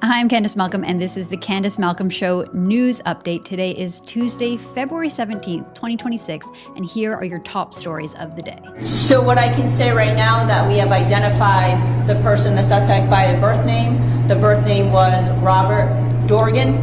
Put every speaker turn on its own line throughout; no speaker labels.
Hi, I'm Candice Malcolm, and this is the Candice Malcolm Show news update. Today is Tuesday, February 17th, 2026, and here are your top stories of the day.
So what I can say right now that we have identified the person, the suspect, by a birth name. The birth name was Robert Dorgan.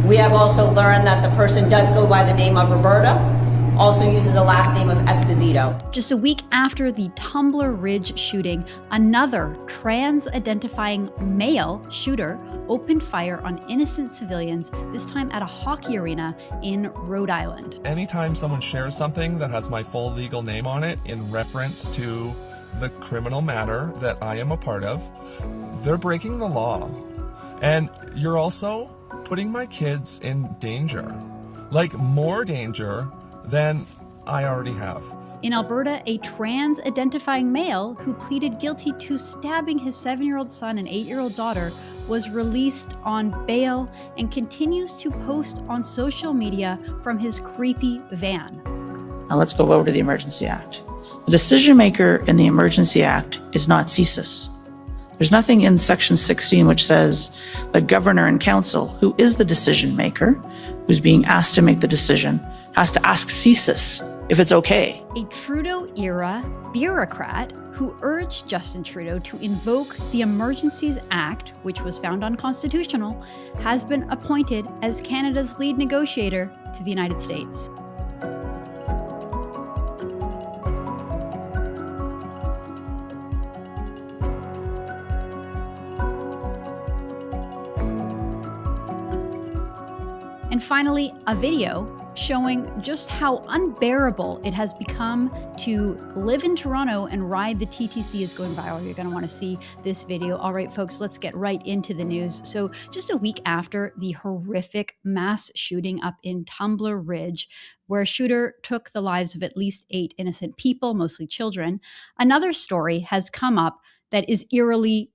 We have also learned that the person does go by the name of Roberta. Also uses the last name of Esposito.
Just a week after the Tumbler Ridge shooting, another trans-identifying male shooter opened fire on innocent civilians, this time at a hockey arena in Rhode Island.
Anytime someone shares something that has my full legal name on it in reference to the criminal matter that I am a part of, they're breaking the law. And you're also putting my kids in danger, like more danger than I already have.
In Alberta, a trans-identifying male who pleaded guilty to stabbing his 7-year-old son and 8-year-old daughter was released on bail and continues to post on social media from his creepy van.
Now let's go over to the Emergency Act. The decision maker in the Emergency Act is not CSIS. There's nothing in Section 16 which says the governor and council, who is the decision maker, who's being asked to make the decision, has to ask CSIS if it's okay.
A Trudeau-era bureaucrat who urged Justin Trudeau to invoke the Emergencies Act, which was found unconstitutional, has been appointed as Canada's lead negotiator to the United States. And finally, a video showing just how unbearable it has become to live in Toronto and ride the TTC is going viral. You're going to want to see this video. All right, folks, let's get right into the news. So just a week after the horrific mass shooting up in Tumbler Ridge, where a shooter took the lives of at least 8 innocent people, mostly children, another story has come up that is eerily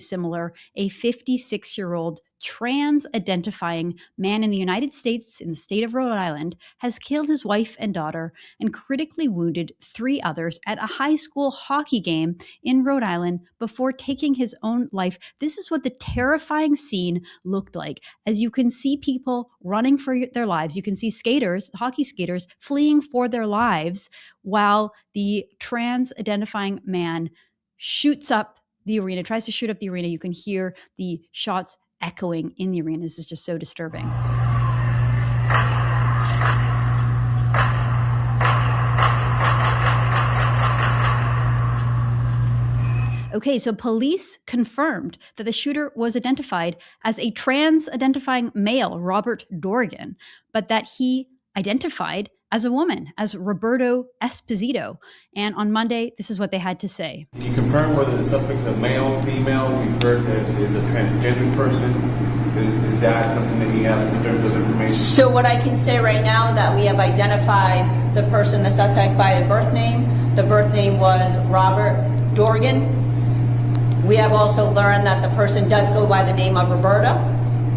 similar. A 56-year-old trans-identifying man in the United States, in the state of Rhode Island, has killed his wife and daughter and critically wounded 3 others at a high school hockey game in Rhode Island before taking his own life. This is what the terrifying scene looked like. As you can see people running for their lives, you can see skaters, hockey skaters, fleeing for their lives while the trans-identifying man shoots up the arena, tries to shoot up the arena. You can hear the shots echoing in the arena. This is just so disturbing. Okay, so police confirmed that the shooter was identified as a trans-identifying male, Robert Dorgan, but that he identified as a woman, as Roberto Esposito. And on Monday, this is what they had to say.
Can you confirm whether the suspect's a male, female? We've heard that it's a transgender person. Is that something that you have in terms of information?
So what I can say right now that we have identified the person, the suspect, by a birth name. The birth name was Robert Dorgan. We have also learned that the person does go by the name of Roberta.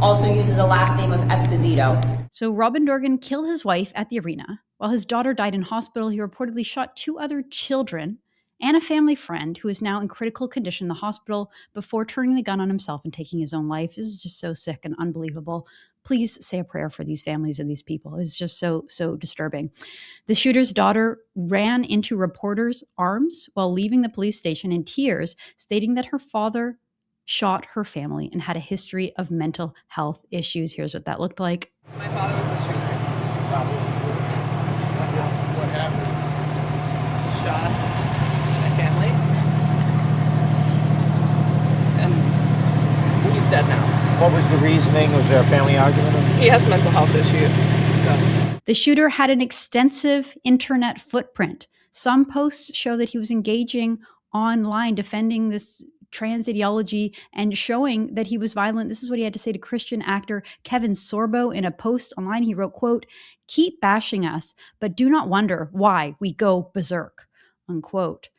Also uses the last name of Esposito.
So Robin Dorgan killed his wife at the arena. While his daughter died in hospital, he reportedly shot 2 other children and a family friend who is now in critical condition in the hospital before turning the gun on himself and taking his own life. This is just so sick and unbelievable. Please say a prayer for these families and these people. It's just so disturbing. The shooter's daughter ran into reporters' arms while leaving the police station in tears, stating that her father shot her family and had a history of mental health issues. Here's what that looked like.
My father was a shooter.
What happened?
Shot my family. And he's dead now.
What was the reasoning? Was there a family argument?
He has mental health issues. So.
The shooter had an extensive internet footprint. Some posts show that he was engaging online, defending this trans ideology and showing that he was violent. This is what he had to say to Christian actor Kevin Sorbo in a post online. He wrote, quote, "Keep bashing us, but do not wonder why we go berserk," unquote.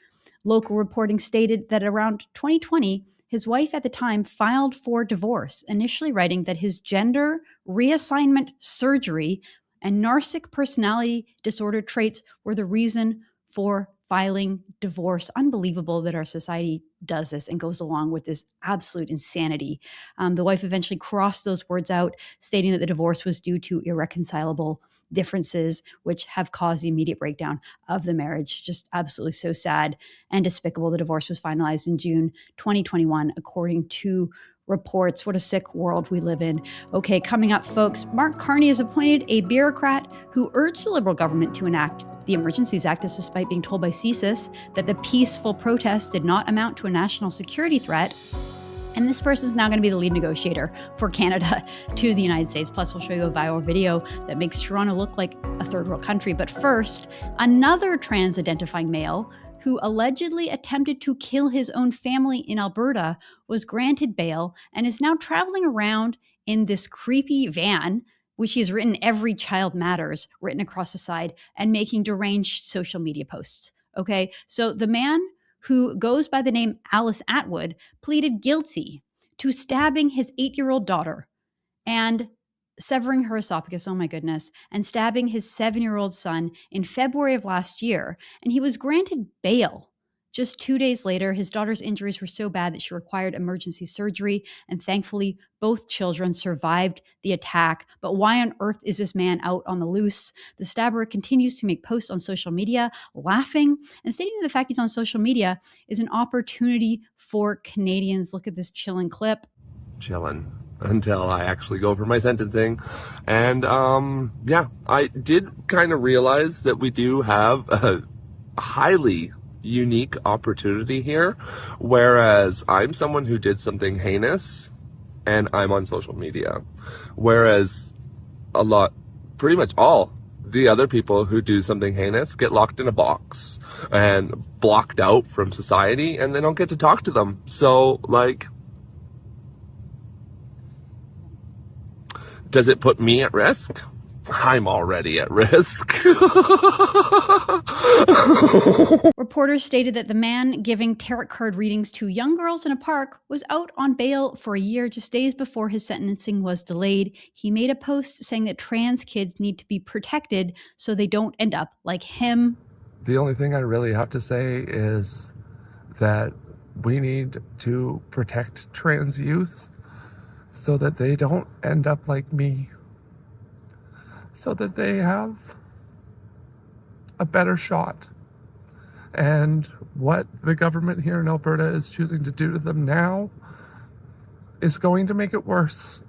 Local reporting stated that around 2020, his wife at the time filed for divorce, initially writing that his gender reassignment surgery and narcissistic personality disorder traits were the reason for filing divorce. Unbelievable that our society does this and goes along with this absolute insanity. The wife eventually crossed those words out, stating that the divorce was due to irreconcilable differences, which have caused the immediate breakdown of the marriage. Just absolutely so sad and despicable. The divorce was finalized in June 2021, according to reports. What a sick world we live in. Okay, coming up, folks, Mark Carney has appointed a bureaucrat who urged the Liberal government to enact the Emergencies Act, despite being told by CSIS that the peaceful protests did not amount to a national security threat. And this person is now going to be the lead negotiator for Canada to the United States. Plus, we'll show you a viral video that makes Toronto look like a third world country. But first, another trans-identifying male who allegedly attempted to kill his own family in Alberta was granted bail and is now traveling around in this creepy van, which he's written "Every Child Matters" written across the side, and making deranged social media posts. Okay, so the man who goes by the name Alice Atwood pleaded guilty to stabbing his 8-year-old daughter and severing her esophagus, oh my goodness, and stabbing his 7-year-old son in February of last year. And he was granted bail. Just 2 days later, his daughter's injuries were so bad that she required emergency surgery, and thankfully, both children survived the attack. But why on earth is this man out on the loose? The stabber continues to make posts on social media, laughing and stating that the fact he's on social media is an opportunity for Canadians. Look at this chilling clip.
Chilling until I actually go for my sentencing. And yeah, I did kind of realize that we do have a highly unique opportunity here, whereas I'm someone who did something heinous and I'm on social media, whereas pretty much all the other people who do something heinous get locked in a box and blocked out from society, and they don't get to talk to them. So, like, does it put me at risk? I'm already at risk.
Reporters stated that the man giving tarot card readings to young girls in a park was out on bail for a year, just days before his sentencing was delayed. He made a post saying that trans kids need to be protected so they don't end up like him.
The only thing I really have to say is that we need to protect trans youth so that they don't end up like me, so that they have a better shot. And what the government here in Alberta is choosing to do to them now is going to make it worse.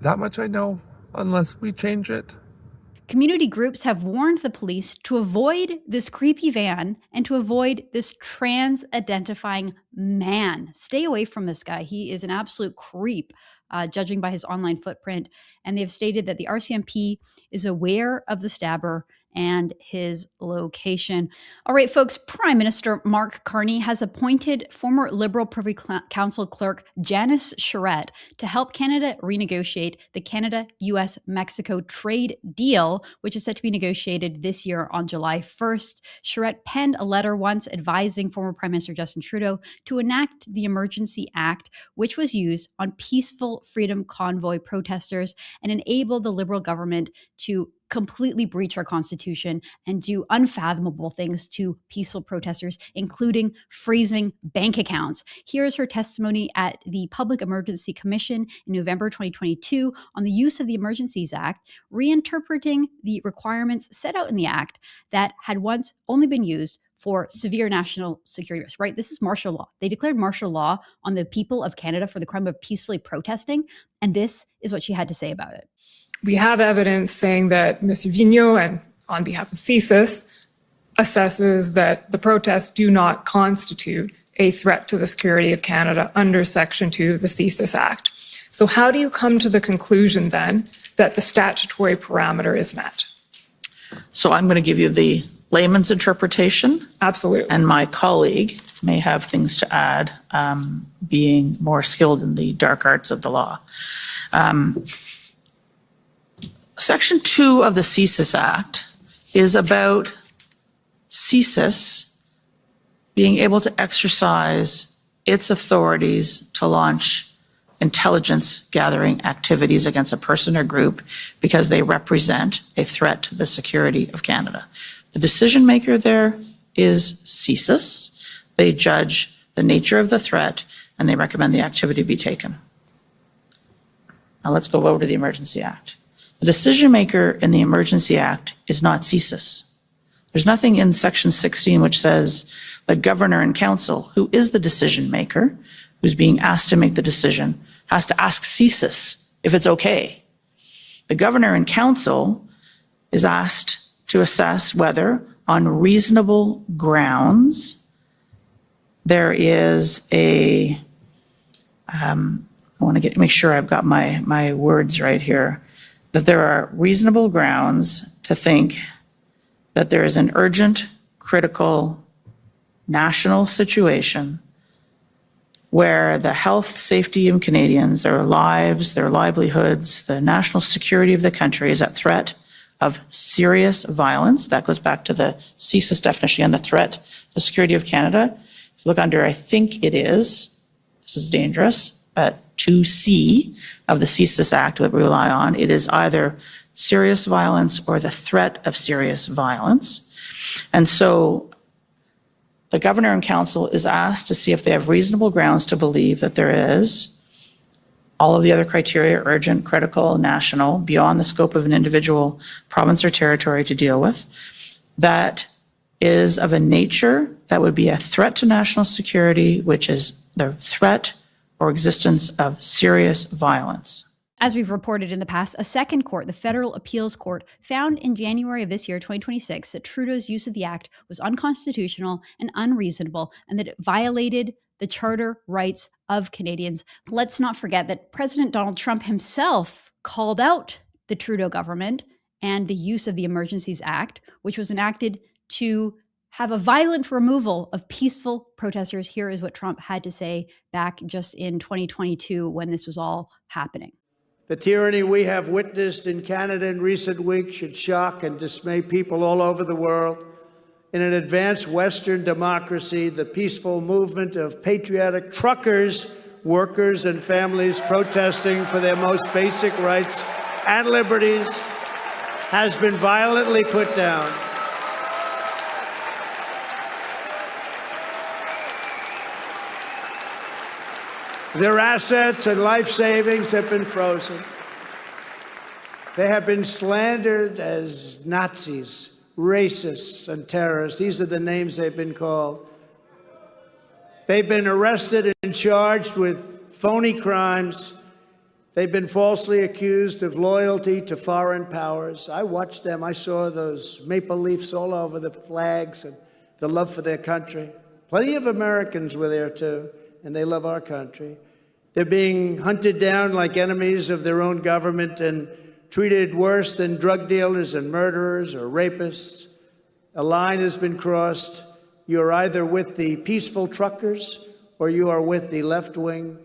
That much I know, unless we change it.
Community groups have warned the police to avoid this creepy van and to avoid this trans-identifying man. Stay away from this guy. He is an absolute creep, judging by his online footprint. And they've stated that the RCMP is aware of the stabber and his location. All right, folks, Prime Minister Mark Carney has appointed former Liberal Privy Council clerk Janice Charette to help Canada renegotiate the Canada-US-Mexico trade deal, which is set to be negotiated this year on July 1st. Charette penned a letter once advising former Prime Minister Justin Trudeau to enact the Emergency Act, which was used on peaceful Freedom Convoy protesters and enabled the Liberal government to completely breach our Constitution and do unfathomable things to peaceful protesters, including freezing bank accounts. Here's her testimony at the Public Emergency Commission in November 2022 on the use of the Emergencies Act, reinterpreting the requirements set out in the Act that had once only been used for severe national security risk, right? This is martial law. They declared martial law on the people of Canada for the crime of peacefully protesting, and this is what she had to say about it.
We have evidence saying that Mr. Vigneault, and on behalf of CSIS, assesses that the protests do not constitute a threat to the security of Canada under Section 2 of the CSIS Act. So how do you come to the conclusion then that the statutory parameter is met?
So I'm going to give you the layman's interpretation.
Absolutely.
And my colleague may have things to add, being more skilled in the dark arts of the law. Section 2 of the CSIS Act is about CSIS being able to exercise its authorities to launch intelligence gathering activities against a person or group because they represent a threat to the security of Canada. The decision maker there is CSIS. They judge the nature of the threat and they recommend the activity be taken. Now let's go over to the Emergency Act. The decision maker in the Emergency Act is not CSIS. There's nothing in Section 16 which says the governor and council, who is the decision maker, who's being asked to make the decision, has to ask CSIS if it's okay. The governor and council is asked to assess whether, on reasonable grounds, there is a, I want to make sure I've got my words right here, that there are reasonable grounds to think that there is an urgent, critical, national situation where the health, safety of Canadians, their lives, their livelihoods, the national security of the country is at threat of serious violence. That goes back to the CSIS definition and the threat to the security of Canada. If you look under, I think it is, this is dangerous, but 2C of the CSIS Act that we rely on, it is either serious violence or the threat of serious violence. And so the governor and council is asked to see if they have reasonable grounds to believe that there is all of the other criteria, urgent, critical, national, beyond the scope of an individual province or territory to deal with, that is of a nature that would be a threat to national security, which is the threat or existence of serious violence.
As we've reported in the past, a second court, the Federal Appeals Court, found in January of this year, 2026, that Trudeau's use of the act was unconstitutional and unreasonable, and that it violated the charter rights of Canadians. Let's not forget that President Donald Trump himself called out the Trudeau government and the use of the Emergencies Act, which was enacted to have a violent removal of peaceful protesters. Here is what Trump had to say back just in 2022 when this was all happening.
The tyranny we have witnessed in Canada in recent weeks should shock and dismay people all over the world. In an advanced Western democracy, the peaceful movement of patriotic truckers, workers, and families protesting for their most basic rights and liberties has been violently put down. Their assets and life savings have been frozen. They have been slandered as Nazis, racists, and terrorists. These are the names they've been called. They've been arrested and charged with phony crimes. They've been falsely accused of loyalty to foreign powers. I watched them. I saw those maple leafs all over the flags and the love for their country. Plenty of Americans were there too, and they love our country. They're being hunted down like enemies of their own government and treated worse than drug dealers and murderers or rapists. A line has been crossed. You're either with the peaceful truckers or you are with the left-wing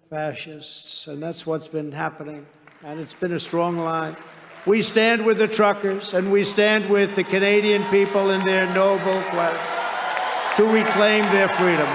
fascists. And that's what's been happening. And it's been a strong line. We stand with the truckers and we stand with the Canadian people in their noble quest to reclaim their freedom.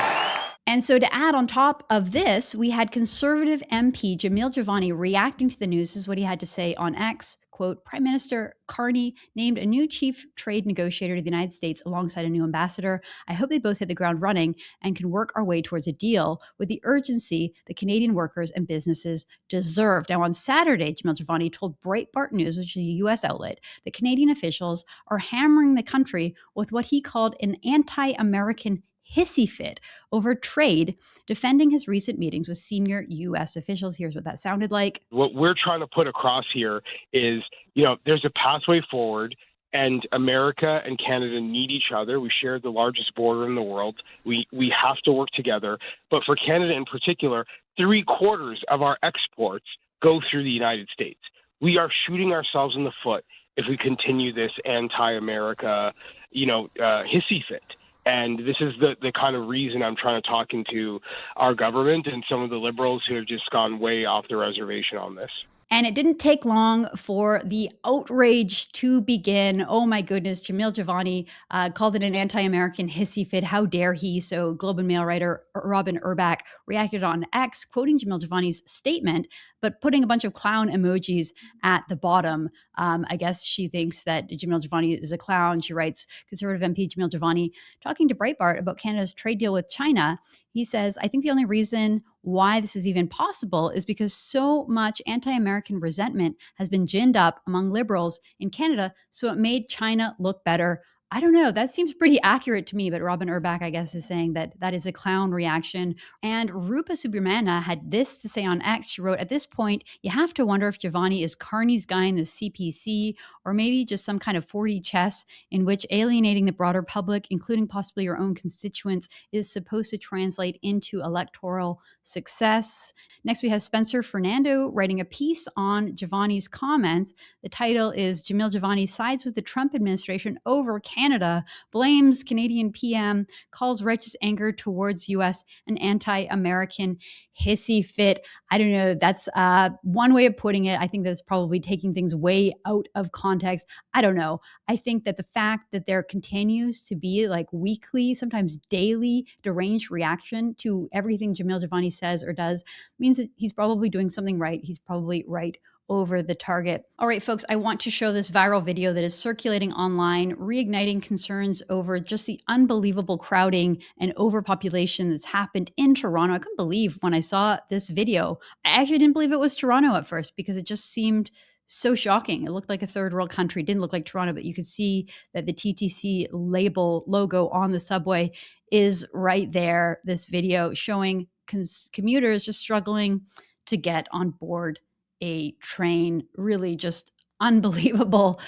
And so to add on top of this, we had Conservative MP Jamil Jivani reacting to the news. This is what he had to say on X. Quote, Prime Minister Carney named a new chief trade negotiator to the United States alongside a new ambassador. I hope they both hit the ground running and can work our way towards a deal with the urgency the Canadian workers and businesses deserve. Now, on Saturday, Jamil Jivani told Breitbart News, which is a U.S. outlet, that Canadian officials are hammering the country with what he called an anti-American hissy fit over trade, defending his recent meetings with senior U.S. officials. Here's what that sounded like.
What we're trying to put across here is, there's a pathway forward, and America and Canada need each other. We share the largest border in the world. We have to work together. But for Canada in particular, 3/4 of our exports go through the United States. We are shooting ourselves in the foot if we continue this anti-America, hissy fit. And this is the kind of reason I'm trying to talk into our government and some of the Liberals who have just gone way off the reservation on this.
And it didn't take long for the outrage to begin. Oh my goodness, Jamil Jivani called it an anti-American hissy fit. How dare he? So Globe and Mail writer Robin Urbach reacted on X, quoting Jamil Jivani's statement, but putting a bunch of clown emojis at the bottom. I guess she thinks that Jamil Jivani is a clown. She writes, Conservative MP Jamil Jivani, talking to Breitbart about Canada's trade deal with China, he says, I think the only reason why this is even possible is because so much anti-American resentment has been ginned up among liberals in Canada, so it made China look better. I don't know. That seems pretty accurate to me, but Robin Urbach, I guess, is saying that that is a clown reaction. And Rupa Subramana had this to say on X. She wrote, at this point, you have to wonder if Jivani is Carney's guy in the CPC, or maybe just some kind of 4D chess in which alienating the broader public, including possibly your own constituents, is supposed to translate into electoral success. Next, we have Spencer Fernando writing a piece on Jivani's comments. The title is Jamil Jivani sides with the Trump administration over Canada, blames Canadian PM, calls righteous anger towards U.S. an anti-American hissy fit. I don't know. That's one way of putting it. I think that's probably taking things way out of context. I don't know. I think that the fact that there continues to be like weekly, sometimes daily deranged reaction to everything Jamil Jivani says or does means that he's probably doing something right. He's probably right over the target. All right, folks, I want to show this viral video that is circulating online, reigniting concerns over just the unbelievable crowding and overpopulation that's happened in Toronto. I couldn't believe when I saw this video. I actually didn't believe it was Toronto at first because it just seemed so shocking. It looked like a third world country. It didn't look like Toronto, but you could see that the TTC logo on the subway is right there. This video showing commuters just struggling to get on board a train. Really just unbelievable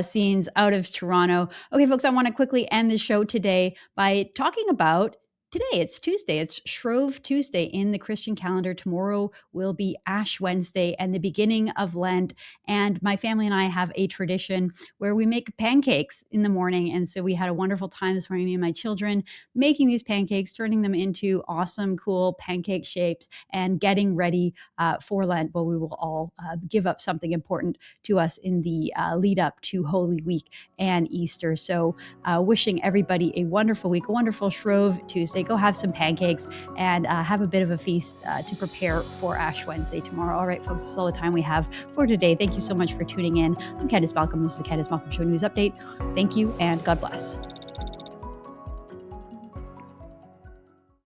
scenes out of Toronto. Okay, folks, I want to quickly end the show today by talking about today. It's Tuesday. It's Shrove Tuesday in the Christian calendar. Tomorrow will be Ash Wednesday and the beginning of Lent. And my family and I have a tradition where we make pancakes in the morning. And so we had a wonderful time this morning, me and my children, making these pancakes, turning them into awesome, cool pancake shapes, and getting ready for Lent, where we will all give up something important to us in the lead up to Holy Week and Easter. So wishing everybody a wonderful week, a wonderful Shrove Tuesday. Go have some pancakes and have a bit of a feast to prepare for Ash Wednesday tomorrow. All right, folks, that's all the time we have for today. Thank you so much for tuning in. I'm Candice Malcolm. This is the Candice Malcolm Show News Update. Thank you and God bless.